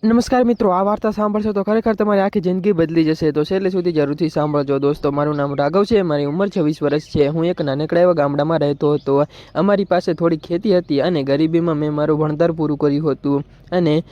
નમસ્કાર મિત્રો, આ વાર્તા સાંભળશો તો ખરેખર તમારી આખી જિંદગી બદલી જશે. તો છેલ્લે સુધી જરૂરથી સાંભળજો. દોસ્તો, મારું નામ રાઘવ છે. મારી ઉંમર 26 વર્ષ છે. હું એક નાનકડા એવા ગામડામાં રહેતો હતો. અમારી પાસે થોડી ખેતી હતી અને ગરીબીમાં મેં મારું ભણતર પૂરું કર્યું હતું. અને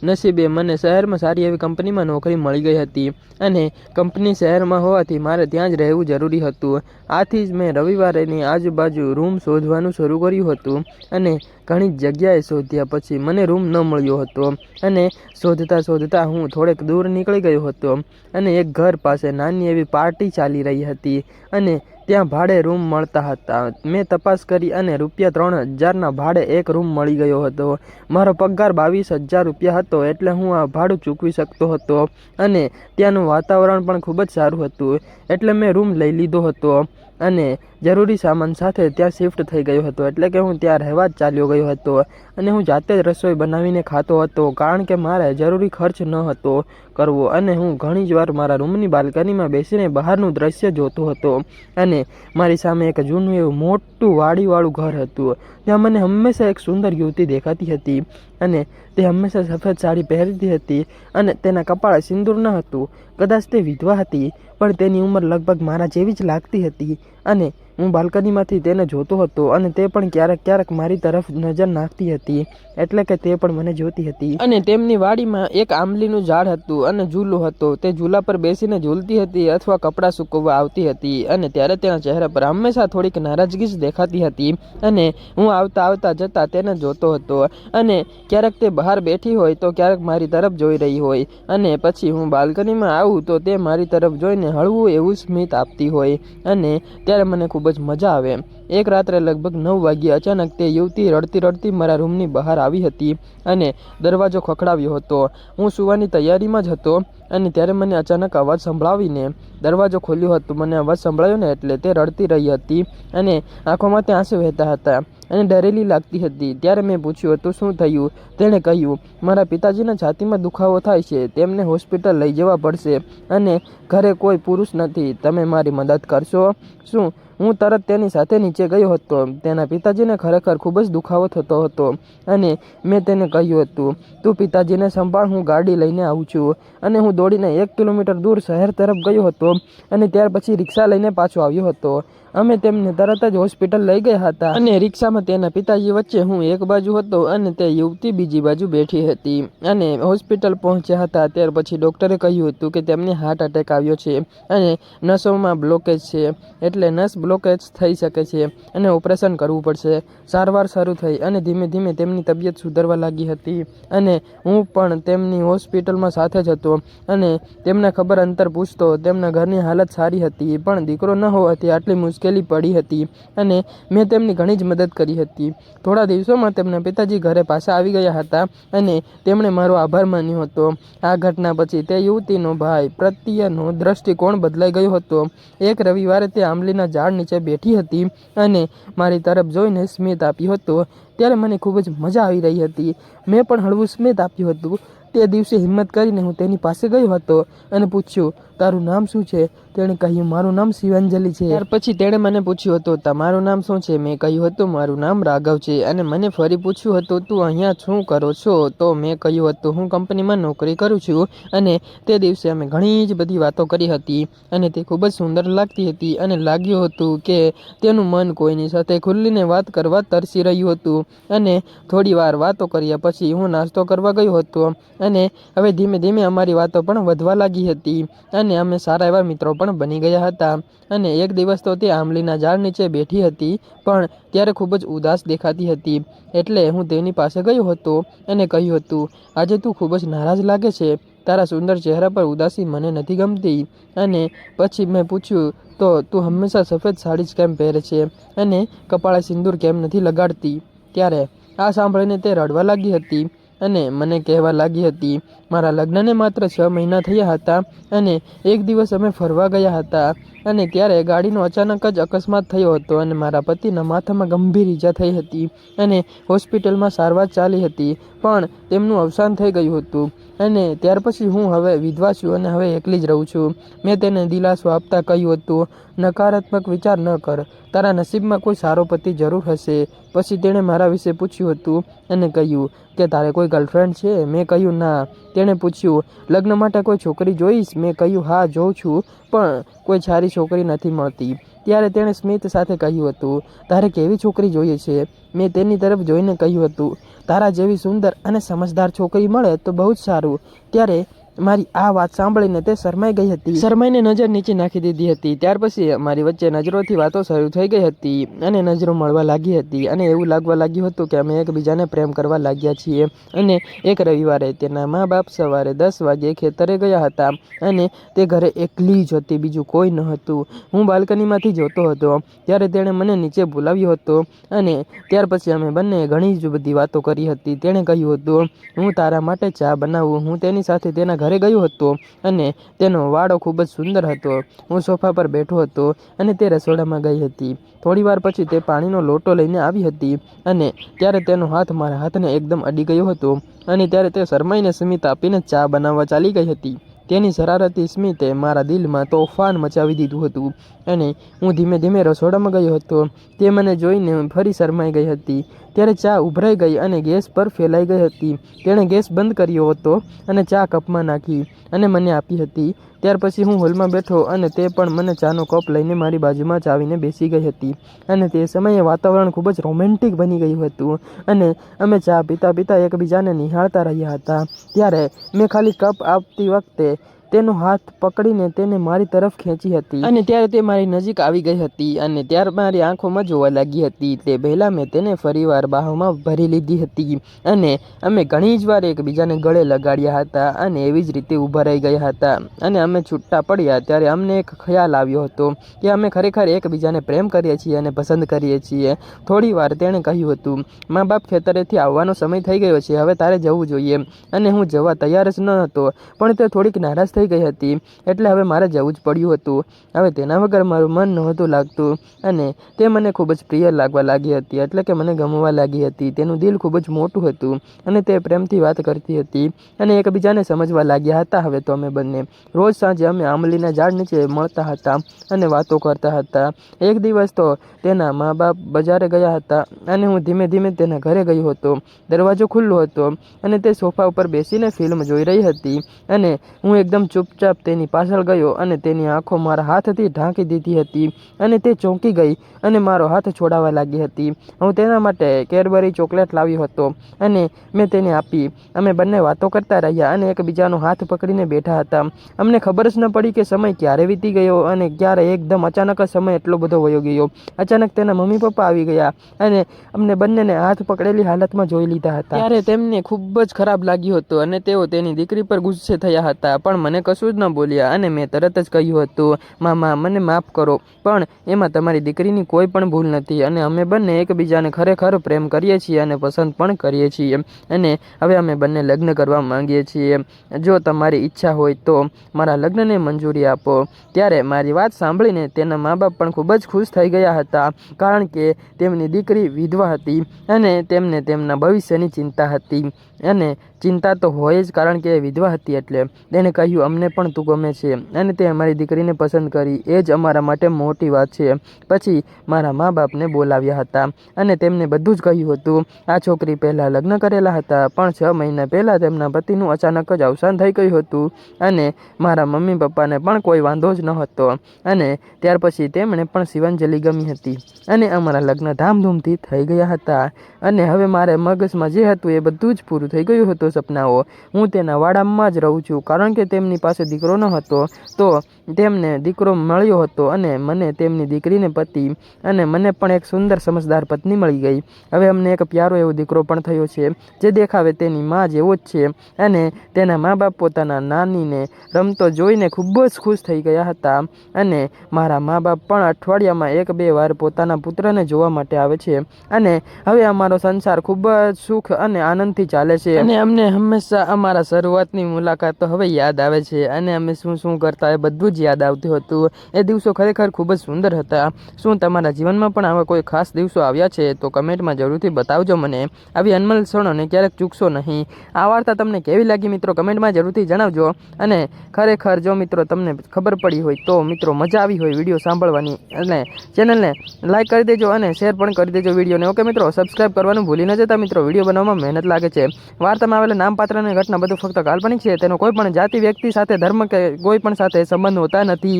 નસીબે મને શહેરમાં સારી એવી કંપનીમાં નોકરી મળી ગઈ હતી. અને કંપની શહેરમાં હોવાથી મારે ત્યાં જ રહેવું જરૂરી હતું. આથી જ મેં રવિવારેની આજુબાજુ રૂમ શોધવાનું શરૂ કર્યું હતું. અને ઘણી જગ્યાએ શોધ્યા પછી મને રૂમ ન મળ્યો હતો. અને શોધતા હું થોડેક દૂર નીકળી ગયો હતો. અને એક ઘર પાસે નાની એવી પાર્ટી ચાલી રહી હતી અને ત્યાં ભાડે રૂમ મળતા હતા. મેં તપાસ કરી અને ₹3000ના ભાડે એક રૂમ મળી ગયો હતો. મારો પગાર ₹22,000 હતો, એટલે હું આ ભાડું ચૂકવી શકતો હતો. અને ત્યાંનું વાતાવરણ પણ ખૂબ જ સારું હતું, એટલે મેં રૂમ લઈ લીધો હતો. અને જરૂરી સામાન સાથે ત્યાં શિફ્ટ થઈ ગયો હતો. એટલે કે હું ત્યાં રહેવા જ ચાલ્યો ગયો હતો. અને હું જાતે જ રસોઈ બનાવીને ખાતો હતો, કારણ કે મારે જરૂરી ખર્ચ ન હતો કરવો. અને હું ઘણી જ વાર મારા રૂમની બાલ્કનીમાં બેસીને બહારનું દ્રશ્ય જોતો હતો. અને મારી સામે એક જૂનું એવું મોટું વાડીવાળું ઘર હતું. ત્યાં મને હંમેશા એક સુંદર યુવતી દેખાતી હતી. અને તે હંમેશા સફેદ સાડી પહેરતી હતી અને તેના કપાળે સિંદૂર ન હતું. કદાચ તે વિધવા હતી, પણ તેની ઉંમર લગભગ મારા જેવી જ લાગતી હતી. અને હું બાલ્કનીમાંથી તેને જોતો હતો અને તે પણ ક્યારેક મારી તરફ નજર નાખતી હતી, એટલે કે તે પણ મને જોતી હતી. અને તેમની વાડીમાં એક આંબલીનું ઝાડ હતું અને ઝૂલો હતો. તે ઝૂલા પર બેસીને ઝૂલતી હતી અથવા કપડાં સૂકવવા આવતી હતી. અને ત્યારે તેના ચહેરા પર હંમેશા થોડીક નારાજગી જ દેખાતી હતી. અને હું આવતા જતા તેને જોતો હતો. અને ક્યારેક તે બહાર બેઠી હોય તો ક્યારેક મારી તરફ જોઈ રહી હોય. અને પછી હું બાલ્કનીમાં આવું તો તે મારી તરફ જોઈને હળવું એવું સ્મિત આપતી હોય. અને ત્યારે મને ખૂબ જ મજા આવે. એક રાત્રે લગભગ 9 વાગ્યે અચાનક તે યુવતી રડતી મારા રૂમની બહાર આવી હતી અને દરવાજો ખખડાવ્યો હતો. હું સૂવાની તૈયારીમાં જ હતો અને ત્યારે મને અચાનક અવાજ સંભળાવીને દરવાજો ખોલ્યો હતો. મને અવાજ સંભળાયો ને એટલે તે રડતી રહી હતી અને આંખોમાંથી આંસુ વહેતા હતા અને ડરેલી લાગતી હતી. ત્યારે મેં પૂછ્યું હતું, શું થયું? તેણે કહ્યું, મારા પિતાજીના છાતીમાં દુખાવો થાય છે, તેમને હોસ્પિટલ લઈ જવા પડશે અને ઘરે કોઈ પુરુષ નથી. તમે મારી મદદ કરશો શું? હું તરત તેની સાથે નીચે ગયો હતો. તેના પિતાજીને ખરેખર ખૂબ જ દુખાવો થતો હતો અને મેં તેને કહ્યું હતું, તું પિતાજીને સંભાળ, હું ગાડી લઈને આવું છું. અને હું દોડીને 1 કિલોમીટર દૂર શહેર તરફ ગયો હતો અને ત્યાર પછી રિક્ષા લઈને પાછો આવ્યો હતો. અમે તેમને તરત જ હોસ્પિટલ લઈ ગયા હતા. અને રિક્ષામાં તેના પિતાજી વચ્ચે હું એક બાજુ હતો અને તે યુવતી બીજી બાજુ બેઠી હતી. અને હોસ્પિટલ પહોંચ્યા હતા ત્યાર પછી ડૉક્ટરે કહ્યું હતું કે તેમને હાર્ટ એટેક આવ્યો છે અને નસોમાં બ્લોકેજ છે, એટલે નસ બ્લોકેજ થઈ શકે છે અને ઓપરેશન કરવું પડશે. સારવાર શરૂ થઈ અને ધીમે ધીમે તેમની તબિયત સુધરવા લાગી હતી. અને હું પણ તેમની હોસ્પિટલમાં સાથે જ હતો અને તેમના ખબર અંતર પૂછતો. તેમના ઘરની હાલત સારી હતી, પણ દીકરો ન હોવાથી આટલી મુશ્કેલી પડી હતી અને મેં તેમની ઘણી જ મદદ કરી હતી. થોડા દિવસોમાં તેમના પિતાજી ઘરે પાછા આવી ગયા હતા અને તેમણે મારો આભાર માન્યો હતો. આ ઘટના પછી તે યુવતીનો ભાઈ પ્રત્યેનો દ્રષ્ટિકોણ બદલાઈ ગયો હતો. એક રવિવારે તે આંબલીના ઝાડ નીચે બેઠી હતી અને મારી તરફ જોઈને સ્મિત આપ્યું હતું. ત્યારે મને ખૂબ જ મજા આવી રહી હતી. મેં પણ હળવું સ્મિત આપ્યું હતું. તે દિવસે હિંમત કરીને હું તેની પાસે ગયો હતો અને પૂછ્યું, તારું નામ શું છે? તેણે કહ્યું, મારું નામ શિવાંજલિ છે. ત્યાર પછી તેણે મને પૂછ્યું હતું, તમારું નામ શું છે? મેં કહ્યું હતું, મારું નામ રાઘવ છે. અને મને ફરી પૂછ્યું હતું, તું અહીંયા શું કરો છો? તો મેં કહ્યું હતું, હું કંપનીમાં નોકરી કરું છું. અને તે દિવસે અમે ઘણી જ બધી વાતો કરી હતી અને તે ખૂબ જ સુંદર લાગતી હતી અને લાગ્યું હતું કે તેનું મન કોઈની સાથે ખુલીને વાત કરવા તરસી રહ્યું હતું. અને થોડી વાર વાતો કર્યા પછી હું નાસ્તો કરવા ગયો હતો અને હવે ધીમે ધીમે અમારી વાતો પણ વધવા લાગી હતી અને અમે સારા એવા મિત્રો પણ બની ગયા હતા. અને એક દિવસ તો તે આંબલીના ઝાડ નીચે બેઠી હતી, પણ ત્યારે ખૂબ જ ઉદાસ દેખાતી હતી. એટલે હું તેની પાસે ગયો હતો અને કહ્યું હતું, આજે તું ખૂબ જ નારાજ લાગે છે, તારા સુંદર ચહેરા પર ઉદાસી મને નથી ગમતી. અને પછી મેં પૂછ્યું, તો તું હંમેશા સફેદ સાડી જ કેમ પહેરે છે અને કપાળે સિંદૂર કેમ નથી લગાડતી? ત્યારે આ સાંભળીને તે રડવા લાગી હતી અને મને કહેવા લાગી હતી, મારા લગ્નને માત્ર 6 મહિના થયા હતા અને એક દિવસ અમે ફરવા ગયા હતા અને ત્યારે ગાડીનો અચાનક જ અકસ્માત થયો હતો અને મારા પતિના માથામાં ગંભીર ઈજા થઈ હતી અને હોસ્પિટલમાં સારવાર ચાલી હતી, પણ તેમનું અવસાન થઈ ગયું હતું. અને ત્યાર પછી હું હવે વિધવા છું અને હવે એકલી જ રહું છું. મેં તેને દિલાસો આપતા કહ્યું હતું, નકારાત્મક વિચાર ન કર, તારા નસીબમાં કોઈ સારો પતિ જરૂર હશે. પછી તેણે મારા વિશે પૂછ્યું હતું અને કહ્યું કે તારે કોઈ ગર્લફ્રેન્ડ છે? મેં કહ્યું ના. તેણે પૂછ્યું, લગ્ન માટે કોઈ છોકરી જોઈશ? મેં કહ્યું હા જોઉં છું, પણ કોઈ સારી છોકરી નથી મળતી. ત્યારે તેણે સ્મિત સાથે કહ્યું હતું, તારે કેવી છોકરી જોઈએ છે? મેં તેની તરફ જોઈને કહ્યું હતું, તારા જેવી સુંદર અને સમજદાર છોકરી મળે તો બહુ જ સારું. ત્યારે મારી આ વાત સાંભળીને તે શરમાઈ ગઈ હતી. શરમાઈને નજર નીચે નાખી દીધી હતી. ત્યાર પછી મારી વચ્ચે નજરોથી વાતો શરૂ થઈ ગઈ હતી અને નજરો મળવા લાગી હતી અને એવું લાગવા લાગ્યું હતું કે અમે એકબીજાને પ્રેમ કરવા લાગ્યા છીએ. અને એક રવિવારે તેના મા બાપ સવારે 10 વાગ્યે ખેતરે ગયા હતા અને તે ઘરે એકલી જ હતી, બીજું કોઈ ન હતું. હું બાલ્કનીમાંથી જોતો હતો ત્યારે તેણે મને નીચે બોલાવ્યો હતો અને ત્યાર પછી અમે બંને ઘણી જ બધી વાતો કરી હતી. તેણે કહ્યું હતું, હું તારા માટે ચા બનાવું. હું તેની સાથે તેના ઘરે ગયો હતો અને તેનો વાળો ખૂબ જ સુંદર હતો. હું સોફા પર બેઠો હતો અને તે રસોડામાં ગઈ હતી. થોડી વાર પછી તે પાણીનો લોટો લઈને આવી હતી અને ત્યારે તેનો હાથ મારા હાથને એકદમ અડી ગયો હતો અને ત્યારે તે શરમાઈને સ્મિત આપીને ચા બનાવવા ચાલી ગઈ હતી. તેની શરારતી સ્મિતે મારા દિલમાં તોફાન મચાવી દીધું હતું અને હું ધીમે ધીમે રસોડામાં ગયો હતો. તે મને જોઈને ફરી શરમાઈ ગઈ હતી. ત્યારે ચા ઉભરાઈ ગઈ અને ગેસ પર ફેલાઈ ગઈ હતી. તેણે ગેસ બંધ કર્યો હતો અને ચા કપમાં નાખી અને મને આપી હતી. ત્યાર પછી હું હોલમાં બેઠો અને તે પણ મને ચાનો કપ લઈને મારી બાજુમાં જ આવીને બેસી ગઈ હતી અને તે સમયે વાતાવરણ ખૂબ જ રોમેન્ટિક બની ગયું હતું અને અમે ચા પીતા પીતા એકબીજાને નિહાળતા રહ્યા હતા. ત્યારે મેં ખાલી કપ આપતી વખતે તેનો હાથ પકડીને તેને મારી તરફ ખેંચી હતી અને ત્યારે તે મારી નજીક આવી ગઈ હતી અને ત્યાર મારી આંખોમાં જોવા લાગી હતી. તે પહેલાં મેં તેને ફરીવાર બાહોમાં ભરી લીધી હતી અને અમે ઘણી જ વાર એકબીજાને ગળે લગાડ્યા હતા અને એવી જ રીતે ઊભા રહી ગયા હતા અને અમે છૂટા પડ્યા ત્યારે અમને એક ખ્યાલ આવ્યો હતો કે અમે ખરેખર એકબીજાને પ્રેમ કરીએ છીએ અને પસંદ કરીએ છીએ. થોડી વાર તેણે કહ્યું હતું, મા બાપ ખેતરેથી આવવાનો સમય થઈ ગયો છે, હવે તારે જવું જોઈએ. અને હું જવા તૈયાર જ ન હતો, પણ તે થોડીક નારાજ થઈ ગઈ હતી એટલે હવે મારે જવું જ પડ્યું હતું. હવે તેના વગર મારું મન નહોતું લાગતું અને તે મને ખૂબ જ પ્રિય લાગવા લાગી હતી, એટલે કે મને ગમવા લાગી હતી. તેનું દિલ ખૂબ જ મોટું હતું અને તે પ્રેમથી વાત કરતી હતી અને એકબીજાને સમજવા લાગ્યા હતા. હવે તો અમે બંને રોજ સાંજે અમે આંબલીના ઝાડ નીચે મળતા હતા અને વાતો કરતા હતા. એક દિવસ તો તેના મા બાપ બજારે ગયા હતા અને હું ધીમે ધીમે તેના ઘરે ગયો હતો. દરવાજો ખુલ્લો હતો અને તે સોફા ઉપર બેસીને ફિલ્મ જોઈ રહી હતી અને હું એકદમ ચૂપચાપ તેની પાછળ ગયો અને તેની આંખો મારા હાથથી ઢાંકી દીધી હતી અને તે ચોંકી ગઈ અને મારો હાથ છોડાવવા લાગી હતી. હું તેના માટે કેડબરી ચોકલેટ લાવ્યો હતો અને મેં તેને આપી. અમે બંને વાતો કરતા રહ્યા અને એકબીજાનો હાથ પકડીને બેઠા હતા. અમને ખબર જ ન પડી કે સમય ક્યારે વીતી ગયો અને ક્યારે એકદમ અચાનક સમય એટલો બધો વયો ગયો. અચાનક તેના મમ્મી પપ્પા આવી ગયા અને અમને બંનેને હાથ પકડેલી હાલતમાં જોઈ લીધા હતા. ત્યારે તેમને ખૂબ જ ખરાબ લાગ્યું હતું અને તેઓ તેની દીકરી પર ગુસ્સે થયા હતા, પણ મને કશું જ ન બોલ્યા અને મેં તરત જ કહ્યું હતું, મામા મને માફ કરો, પણ એમાં તમારી દીકરીની કોઈ પણ ભૂલ નથી અને અમે બંને એકબીજાને ખરેખર પ્રેમ કરીએ છીએ અને પસંદ પણ કરીએ છીએ અને હવે અમે બંને લગ્ન કરવા માંગીએ છીએ. જો તમારી ઈચ્છા હોય તો મારા લગ્નને મંજૂરી આપો. ત્યારે મારી વાત સાંભળીને તેના મા બાપ પણ ખૂબ જ ખુશ થઈ ગયા હતા, કારણ કે તેમની દીકરી વિધવા હતી અને તેમને તેમના ભવિષ્યની ચિંતા હતી અને ચિંતા તો હોય જ, કારણ કે વિધવા હતી. એટલે તેને કહ્યું, અમને પણ તું ગમે છે અને તે અમારી દીકરીને પસંદ કરી, એ જ અમારા માટે મોટી વાત છે. પછી મારા મા બાપને બોલાવ્યા હતા અને તેમને બધું જ કહ્યું હતું. આ છોકરી પહેલાં લગ્ન કરેલા હતા, પણ 6 મહિના પહેલાં તેમના પતિનું અચાનક જ અવસાન થઈ ગયું હતું અને મારા મમ્મી પપ્પાને પણ કોઈ વાંધો જ ન હતો અને ત્યાર પછી તેમણે પણ શિવાંજલિ ગમી હતી અને અમારા લગ્ન ધામધૂમથી થઈ ગયા હતા અને હવે મારે મગજમાં જે હતું એ બધું જ પૂરું થઈ ગયું હતું. સપનાઓ, હું તેના વાડામાં જ રહું છું, કારણ કે તેમની પાસે દીકરો ન હતો તો તેમને દીકરો મળ્યો હતો અને મને તેમની દીકરીને પતિ અને મને પણ એક સુંદર સમજદાર પત્ની મળી ગઈ. હવે અમને એક પ્યારો એવો દીકરો પણ થયો છે જે દેખાવે તેની માં જેવો જ છે અને તેના મા બાપ પોતાના નાનીને રમતો જોઈને ખૂબ જ ખુશ થઈ ગયા હતા અને મારા મા બાપ પણ અઠવાડિયામાં 1-2 વાર પોતાના પુત્રને જોવા માટે આવે છે અને હવે અમારો સંસાર ખૂબ જ સુખ અને આનંદથી ચાલે છે અને અમને હંમેશા અમારા શરૂઆતની મુલાકાત તો હવે યાદ આવે હતા છે અને અમે શું શું કરતા એ બધું જ યાદ આવતું હતું. એ દિવસો ખરેખર ખૂબ જ સુંદર હતા. શું તમારા જીવનમાં પણ આવા કોઈ ખાસ દિવસો આવ્યા છે તો કમેન્ટમાં જરૂરથી બતાવજો મને. આવી અનમોલ ક્ષણોને ક્યારેક ચૂકશો નહીં. આ વાર્તા તમને કેવી લાગી મિત્રો કમેન્ટમાં જરૂરથી જણાવજો. અને ખરેખર જો મિત્રો તમને ખબર પડી હોય તો મિત્રો મજા આવી હોય વિડીયો સાંભળવાની અને ચેનલને લાઈક કરી દેજો અને શેર પણ કરી દેજો વિડીયોને. ઓકે મિત્રો, સબસ્ક્રાઇબ કરવાનું ભૂલી ન જતા મિત્રો. વિડીયો બનાવવામાં મહેનત લાગે છે. વાર્તામાં આવેલા નામ પાત્ર અને ઘટના બધું ફક્ત કાલ્પનિક છે. તેનો કોઈ પણ જાતિ વ્યક્તિ સાથે ધર્મ કે કોઈ પણ સાથે સંબંધ હોતા નથી.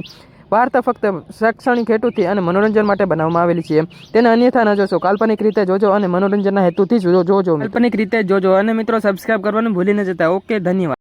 વાર્તા ફક્ત શૈક્ષણિક હેતુથી અને મનોરંજન માટે બનાવવામાં આવેલી છે. તેને અન્યથા ન જોશો, કાલ્પનિક રીતે જોજો અને મનોરંજનના હેતુથી જ જોજો. કાલ્પનિક રીતે જોજો અને મિત્રો સબસ્ક્રાઇબ કરવાનું ભૂલી ન જતા. ઓકે, ધન્યવાદ.